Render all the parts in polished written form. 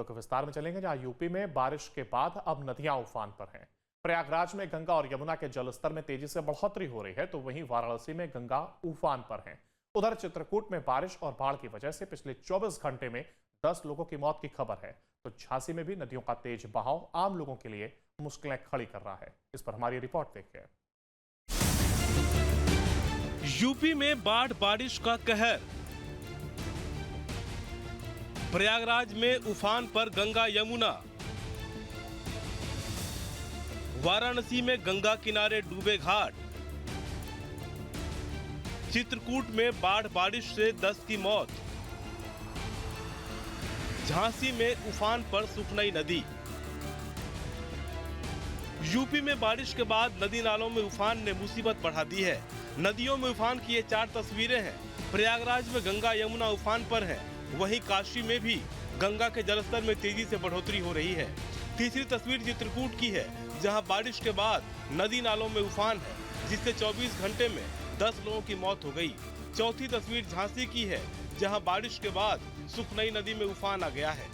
खबर को विस्तार में चलेंगे, जहां यूपी में बारिश के बाद अब नदियां उफान पर हैं। प्रयागराज में गंगा और यमुना के जलस्तर में तेजी से बढ़ोतरी हो रही है, तो वहीं वाराणसी में गंगा उफान पर है। उधर चित्रकूट में बारिश और बाढ़ की वजह से पिछले 24 घंटे में 10 लोगों की मौत की खबर है। तो झांसी में भी नदियों का तेज बहाव आम लोगों के लिए मुश्किलें खड़ी कर रहा है। इस पर हमारी रिपोर्ट देखिए। यूपी में बाढ़ बारिश का कहर। प्रयागराज में उफान पर गंगा यमुना। वाराणसी में गंगा किनारे डूबे घाट। चित्रकूट में बाढ़ बारिश से 10 की मौत। झांसी में उफान पर सुखनई नदी। यूपी में बारिश के बाद नदी नालों में उफान ने मुसीबत बढ़ा दी है। नदियों में उफान की ये 4 तस्वीरें हैं। प्रयागराज में गंगा यमुना उफान पर है, वहीं काशी में भी गंगा के जलस्तर में तेजी से बढ़ोतरी हो रही है। तीसरी तस्वीर चित्रकूट की है, जहां बारिश के बाद नदी नालों में उफान है, जिससे 24 घंटे में 10 लोगों की मौत हो गई। चौथी तस्वीर झांसी की है, जहां बारिश के बाद सुखनई नदी में उफान आ गया है।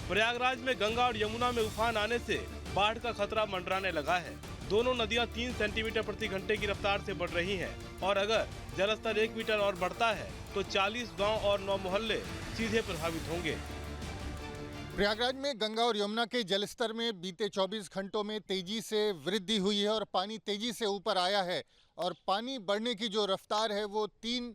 प्रयागराज में गंगा और यमुना में उफान आने से बाढ़ का खतरा मंडराने लगा है। दोनों नदियां 3 सेंटीमीटर प्रति घंटे की रफ्तार से बढ़ रही हैं और अगर जलस्तर 1 मीटर और बढ़ता है तो 40 गांव और 9 मोहल्ले सीधे प्रभावित होंगे। प्रयागराज में गंगा और यमुना के जलस्तर में बीते 24 घंटों में तेजी से वृद्धि हुई है और पानी तेजी से ऊपर आया है और पानी बढ़ने की जो रफ्तार है वो 3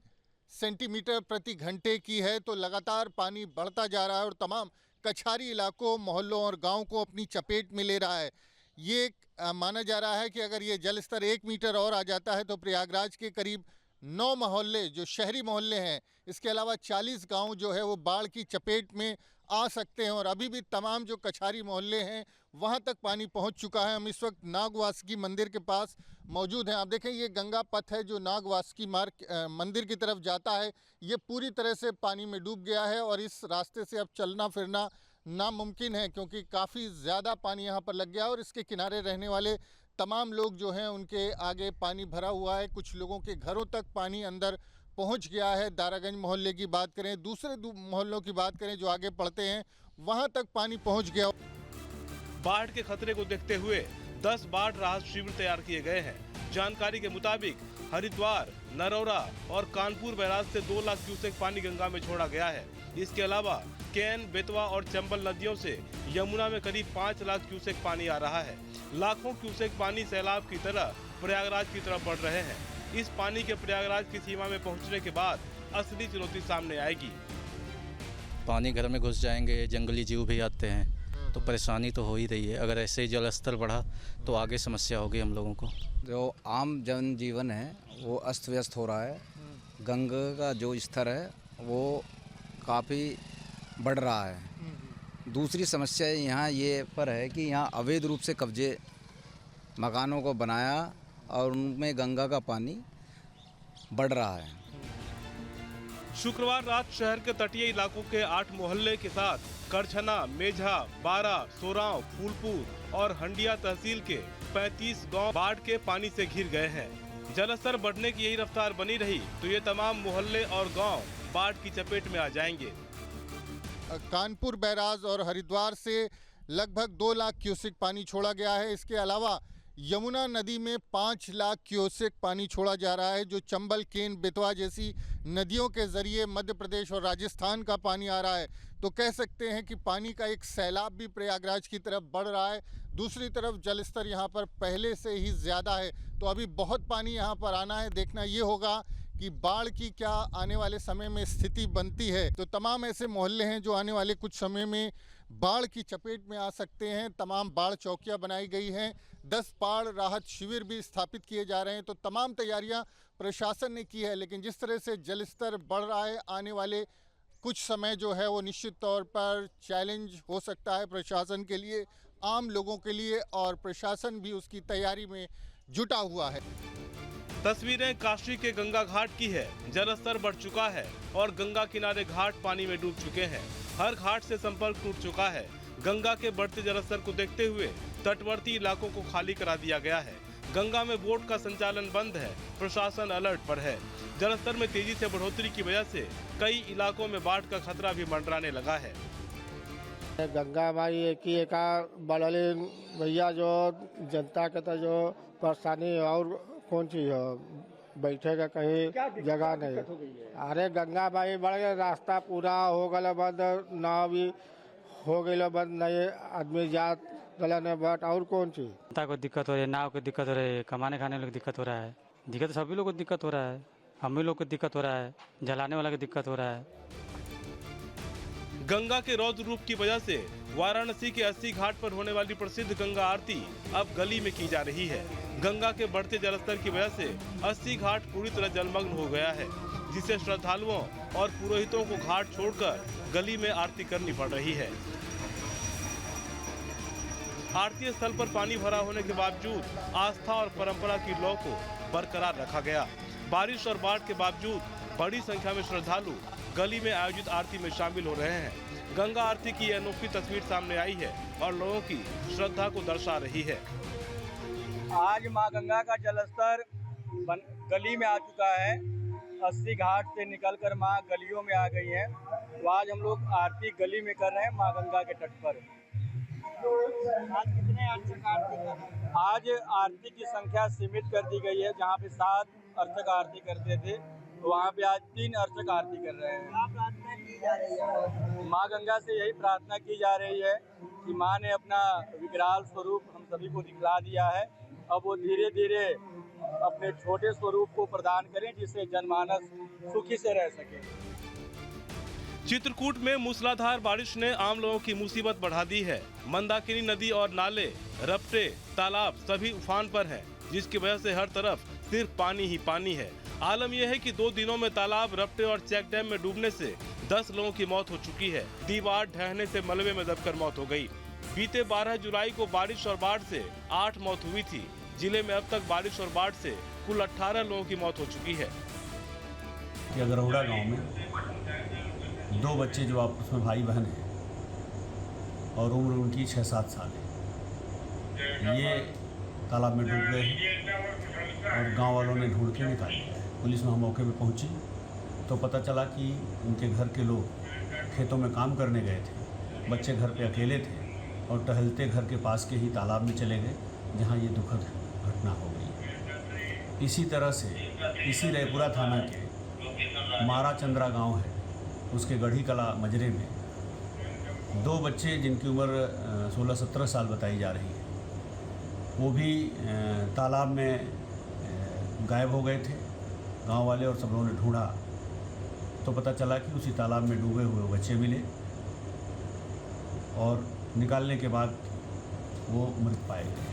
सेंटीमीटर प्रति घंटे की है। तो लगातार पानी बढ़ता जा रहा है और तमाम कछारी इलाकों, मोहल्लों और गाँव को अपनी चपेट में ले रहा है। ये माना जा रहा है कि अगर ये जलस्तर 1 मीटर और आ जाता है तो प्रयागराज के करीब 9 मोहल्ले जो शहरी मोहल्ले हैं, इसके अलावा 40 गांव जो है वो बाढ़ की चपेट में आ सकते हैं और अभी भी तमाम जो कछारी मोहल्ले हैं वहां तक पानी पहुंच चुका है। हम इस वक्त नागवासुकी मंदिर के पास मौजूद हैं। आप देखें, ये गंगा पथ है जो नागवासुकी मंदिर की तरफ जाता है। ये पूरी तरह से पानी में डूब गया है और इस रास्ते से अब चलना फिरना नामुमकिन है, क्योंकि काफ़ी ज़्यादा पानी यहाँ पर लग गया और इसके किनारे रहने वाले तमाम लोग जो हैं उनके आगे पानी भरा हुआ है। कुछ लोगों के घरों तक पानी अंदर पहुंच गया है। दारागंज मोहल्ले की बात करें, दूसरे मोहल्लों की बात करें जो आगे पड़ते हैं, वहां तक पानी पहुंच गया। बाढ़ के खतरे को देखते हुए 10 बाढ़ राहत शिविर तैयार किए गए हैं। जानकारी के मुताबिक हरिद्वार, नरौरा और कानपुर बैराज से 2 लाख क्यूसेक पानी गंगा में छोड़ा गया है। इसके अलावा केन, बेतवा और चंबल नदियों से यमुना में करीब 5 लाख क्यूसेक पानी आ रहा है। लाखों क्यूसेक पानी सैलाब की तरह प्रयागराज की तरफ बढ़ रहे हैं। इस पानी के प्रयागराज की सीमा में पहुंचने के बाद असली चुनौती सामने आएगी। पानी घर में घुस जाएंगे, जंगली जीव भी आते हैं, तो परेशानी तो हो ही रही है। अगर ऐसे ही जल स्तर बढ़ा तो आगे समस्या होगी हम लोगों को। जो आम जनजीवन है वो अस्त व्यस्त हो रहा है। गंगा का जो स्तर है वो काफ़ी बढ़ रहा है। दूसरी समस्या यहाँ ये पर है कि यहाँ अवैध रूप से कब्जे मकानों को बनाया और उनमें गंगा का पानी बढ़ रहा है। शुक्रवार रात शहर के तटीय इलाकों के 8 मोहल्ले के साथ करछना, मेझा, बारा, सोराव, फूलपुर और हंडिया तहसील के 35 गांव बाढ़ के पानी से घिर गए हैं। जलस्तर बढ़ने की यही रफ्तार बनी रही तो ये तमाम मोहल्ले और गांव बाढ़ की चपेट में आ जाएंगे। कानपुर बैराज और हरिद्वार से लगभग 2 लाख क्यूसेक पानी छोड़ा गया है। इसके अलावा यमुना नदी में 5 लाख क्यूसेक पानी छोड़ा जा रहा है, जो चंबल, केन, बेतवा जैसी नदियों के जरिए मध्य प्रदेश और राजस्थान का पानी आ रहा है। तो कह सकते हैं कि पानी का एक सैलाब भी प्रयागराज की तरफ बढ़ रहा है। दूसरी तरफ जलस्तर यहाँ पर पहले से ही ज़्यादा है, तो अभी बहुत पानी यहाँ पर आना है। देखना ये होगा कि बाढ़ की क्या आने वाले समय में स्थिति बनती है। तो तमाम ऐसे मोहल्ले हैं जो आने वाले कुछ समय में बाढ़ की चपेट में आ सकते हैं। तमाम बाढ़ चौकियां बनाई गई हैं, 10 बाढ़ राहत शिविर भी स्थापित किए जा रहे हैं। तो तमाम तैयारियां प्रशासन ने की है, लेकिन जिस तरह से जलस्तर बढ़ रहा है, आने वाले कुछ समय जो है वो निश्चित तौर पर चैलेंज हो सकता है प्रशासन के लिए, आम लोगों के लिए, और प्रशासन भी उसकी तैयारी में जुटा हुआ है। तस्वीरें काशी के गंगा घाट की है। जलस्तर बढ़ चुका है और गंगा किनारे घाट पानी में डूब चुके हैं। हर घाट से संपर्क टूट चुका है। गंगा के बढ़ते जलस्तर को देखते हुए तटवर्ती इलाकों को खाली करा दिया गया है। गंगा में बोट का संचालन बंद है। प्रशासन अलर्ट पर है। जलस्तर में तेजी से बढ़ोतरी की वजह से कई इलाकों में बाढ़ का खतरा भी मंडराने लगा है। गंगा माई एक बढ़ले भैया जो जनता के तो जो परेशानी और कौन चीज हो, बैठे का कहीं जगह नहीं। अरे गंगा माई बढ़ गए, रास्ता पूरा हो गया बंद, नाव भी हो गई बंद, नहीं आदमी जात गला बट और कौन चीज। जनता को दिक्कत हो रही है, नाव को दिक्कत हो रही है, कमाने खाने वालों को दिक्कत हो रहा है। दिक्कत सभी लोग को दिक्कत हो रहा है, हम ही लोग को दिक्कत हो रहा है, जलाने वाला को दिक्कत हो रहा है। गंगा के रौद्र रूप की वजह से वाराणसी के 80 घाट पर होने वाली प्रसिद्ध गंगा आरती अब गली में की जा रही है। गंगा के बढ़ते जलस्तर की वजह से 80 घाट पूरी तरह जलमग्न हो गया है, जिससे श्रद्धालुओं और पुरोहितों को घाट छोड़कर गली में आरती करनी पड़ रही है। आरती स्थल पर पानी भरा होने के बावजूद आस्था और परंपरा की लौ को बरकरार रखा गया। बारिश और बाढ़ के बावजूद बड़ी संख्या में श्रद्धालु गली में आयोजित आरती में शामिल हो रहे हैं। गंगा आरती की अनोखी तस्वीर सामने आई है और लोगों की श्रद्धा को दर्शा रही है। आज मां गंगा का जलस्तर गली में आ चुका है। 80 घाट से निकलकर मां गलियों में आ गई है। तो आज हम लोग आरती गली में कर रहे हैं मां गंगा के तट पर। आज कितने अर्चक आरती कर रहे हैं? आज आरती की संख्या सीमित कर दी गई है। जहां पे 7 अर्चक आरती करते थे, तो वहाँ पे आज 3 अर्चक आरती कर रहे हैं। क्या प्रार्थना की जा रही है? माँ गंगा से यही प्रार्थना की जा रही है कि माँ ने अपना विकराल स्वरूप हम सभी को दिखला दिया है। अब वो धीरे धीरे अपने छोटे स्वरूप को प्रदान करें, जिससे जनमानस सुखी से रह सके। चित्रकूट में मूसलाधार बारिश ने आम लोगों की मुसीबत बढ़ा दी है। मंदाकिनी नदी और नाले, रपटे, तालाब सभी उफान पर हैं, जिसकी वजह से हर तरफ सिर्फ पानी ही पानी है। आलम यह है कि 2 दिनों में तालाब, रपटे और चेक डैम में डूबने से 10 लोगों की मौत हो चुकी है। दीवार ढहने से मलबे में दबकर मौत हो गई। बीते 12 जुलाई को बारिश और बाढ़ से 8 मौत हुई थी। जिले में अब तक बारिश और बाढ़ से कुल 18 लोगों की मौत हो चुकी है। गरौड़ा गांव में 2 बच्चे जो आपस में भाई बहन हैं और उम्र उनकी 6-7 साल है, ये तालाब में डूब गए हैं और गांव वालों ने ढूंढ के निकाल लिया। पुलिस वहाँ मौके पे पहुंची तो पता चला कि उनके घर के लोग खेतों में काम करने गए थे, बच्चे घर पे अकेले थे और टहलते घर के पास के ही तालाब में चले गए, जहाँ ये दुखद घटना हो गई। इसी तरह से इसी रायपुरा थाना के मारा चंद्रा गांव है, उसके गढ़ी कला मजरे में 2 बच्चे जिनकी उम्र 16-17 साल बताई जा रही है, वो भी तालाब में गायब हो गए थे। गांव वाले और सब लोगों ने ढूंढा तो पता चला कि उसी तालाब में डूबे हुए बच्चे मिले और निकालने के बाद वो मृत पाए गए।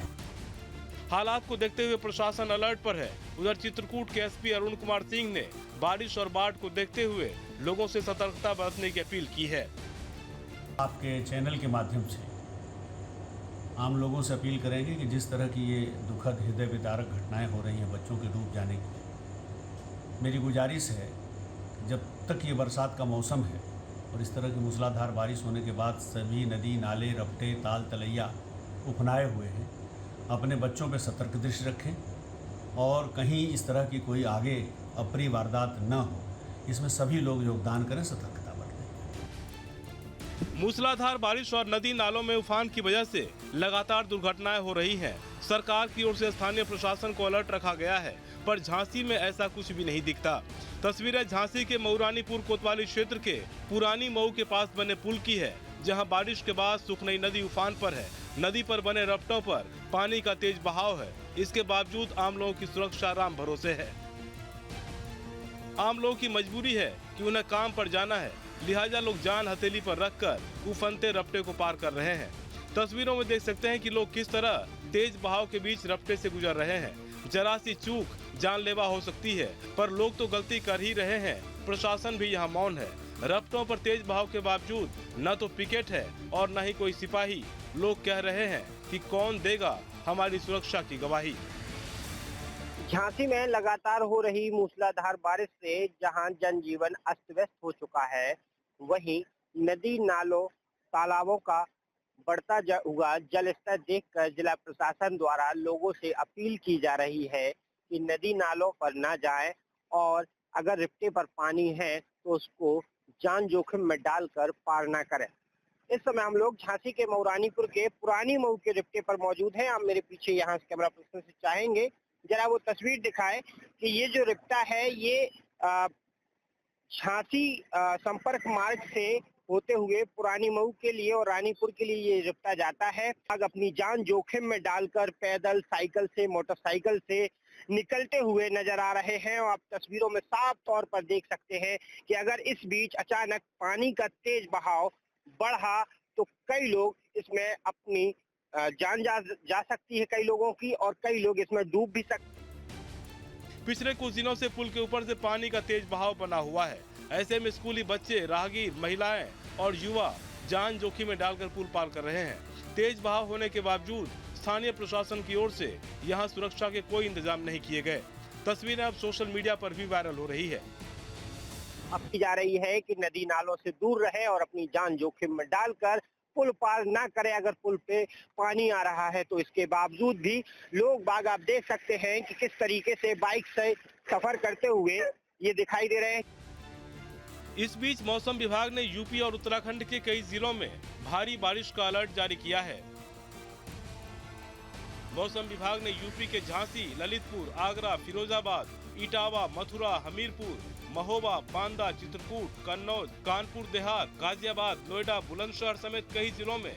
हालात को देखते हुए प्रशासन अलर्ट पर है। उधर चित्रकूट के एसपी अरुण कुमार सिंह ने बारिश और बाढ़ को देखते हुए लोगों से सतर्कता बरतने की अपील की है। आपके चैनल के माध्यम से आम लोगों से अपील करेंगे कि जिस तरह की ये दुखद हृदय विदारक घटनाएं हो रही हैं बच्चों के डूब जाने की, मेरी गुजारिश है जब तक ये बरसात का मौसम है और इस तरह की मूसलाधार बारिश होने के बाद सभी नदी, नाले, रपटे, ताल, तलैया उफनाए हुए हैं, अपने बच्चों पे सतर्क दृष्टि रखें और कहीं इस तरह की कोई आगे अप्रिय वारदात न हो, इसमें सभी लोग योगदान करें, सतर्कता बरतें। मूसलाधार बारिश और नदी नालों में उफान की वजह से लगातार दुर्घटनाएं हो रही हैं। सरकार की ओर से स्थानीय प्रशासन को अलर्ट रखा गया है, पर झांसी में ऐसा कुछ भी नहीं दिखता। तस्वीरें झांसी के मऊरानीपुर कोतवाली क्षेत्र के पुरानी मऊ के पास बने पुल की है, जहां बारिश के बाद सुखनई नदी उफान पर है। नदी पर बने रपटों पर पानी का तेज बहाव है। इसके बावजूद आम लोगों की सुरक्षा राम भरोसे है। आम लोगों की मजबूरी है कि उन्हें काम पर जाना है, लिहाजा लोग जान हथेली पर रखकर उफनते रपटे को पार कर रहे हैं। तस्वीरों में देख सकते हैं कि लोग किस तरह तेज बहाव के बीच रपटे से गुजर रहे हैं। जरा सी चूक जानलेवा हो सकती है, पर लोग तो गलती कर ही रहे हैं। प्रशासन भी यहाँ मौन है। रपटों पर तेज बहाव के बावजूद न तो पिकेट है और न ही कोई सिपाही। लोग कह रहे हैं कि कौन देगा हमारी सुरक्षा की गवाही। झांसी में लगातार हो रही मूसलाधार बारिश से जहां जनजीवन अस्त व्यस्त हो चुका है, वहीं नदी, नालों, तालाबों का बढ़ता हुआ जल स्तर देखकर जिला प्रशासन द्वारा लोगों से अपील की जा रही है कि नदी नालों पर न जाएं और अगर रिफ्टे पर पानी है तो उसको जान जोखिम में डालकर पार ना करें। इस समय हम लोग झांसी के मऊरानीपुर के पुरानी मऊ के रिफ्टे पर मौजूद हैं। आप मेरे पीछे यहाँ से कैमरा पर्सन से चाहेंगे जरा वो तस्वीर दिखाए कि ये जो रिफ्टा है ये झांसी संपर्क मार्ग से होते हुए पुरानी मऊ के लिए और रानीपुर के लिए ये रिफ्टा जाता है। लोग अपनी जान जोखिम में डालकर पैदल, साइकिल से, मोटरसाइकिल से निकलते हुए नजर आ रहे हैं और आप तस्वीरों में साफ तौर पर देख सकते हैं कि अगर इस बीच अचानक पानी का तेज बहाव बढ़ा तो कई लोग इसमें अपनी जान जा सकती है कई लोगों की, और कई लोग इसमें डूब भी सकते हैं। पिछले कुछ दिनों से पुल के ऊपर से पानी का तेज बहाव बना हुआ है। ऐसे में स्कूली बच्चे, राहगीर, महिलाएं और युवा जान जोखिम में डालकर पुल पार कर रहे हैं। तेज बहाव होने के बावजूद स्थानीय प्रशासन की ओर से यहां सुरक्षा के कोई इंतजाम नहीं किए गए। तस्वीरें अब सोशल मीडिया पर भी वायरल हो रही है। अब की जा रही है कि नदी नालों से दूर रहे और अपनी जान जोखिम में डालकर पुल पार ना करे। अगर पुल पे पानी आ रहा है तो इसके बावजूद भी लोग बाग आप देख सकते हैं कि किस तरीके से बाइक से सफर करते हुए ये दिखाई दे रहे हैं। इस बीच मौसम विभाग ने यूपी और उत्तराखंड के कई जिलों में भारी बारिश का अलर्ट जारी किया है। मौसम विभाग ने यूपी के झांसी, ललितपुर, आगरा, फिरोजाबाद, इटावा, मथुरा, हमीरपुर, महोबा, बांदा, चित्रकूट, कन्नौज, कानपुर देहात, गाजियाबाद, नोएडा, बुलंदशहर समेत कई जिलों में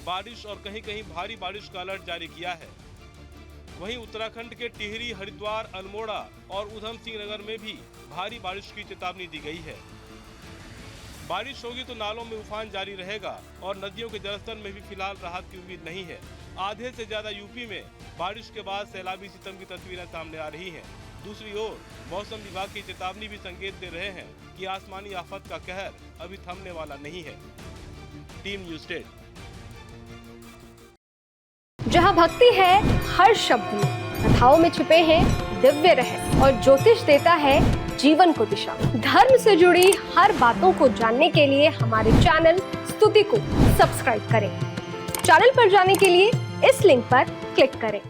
बारिश और कहीं कहीं भारी बारिश का अलर्ट जारी किया है। वहीं उत्तराखंड के टिहरी, हरिद्वार, अल्मोड़ा और उधम सिंह नगर में भी भारी बारिश की चेतावनी दी गई है। बारिश होगी तो नालों में उफान जारी रहेगा और नदियों के जलस्तर में भी फिलहाल राहत की उम्मीद नहीं है। आधे से ज्यादा यूपी में बारिश के बाद सैलाबी सितम की तस्वीरें सामने आ रही हैं। दूसरी ओर मौसम विभाग की चेतावनी भी संकेत दे रहे हैं कि आसमानी आफत का कहर अभी थमने वाला नहीं है। Team news state. जहां भक्ति है हर शब्द में, कथाओं में छुपे हैं दिव्य रहस्य और ज्योतिष देता है जीवन को दिशा। धर्म से जुड़ी हर बातों को जानने के लिए हमारे चैनल स्तुति को सब्सक्राइब करें। चैनल पर जाने के लिए इस लिंक पर क्लिक करें।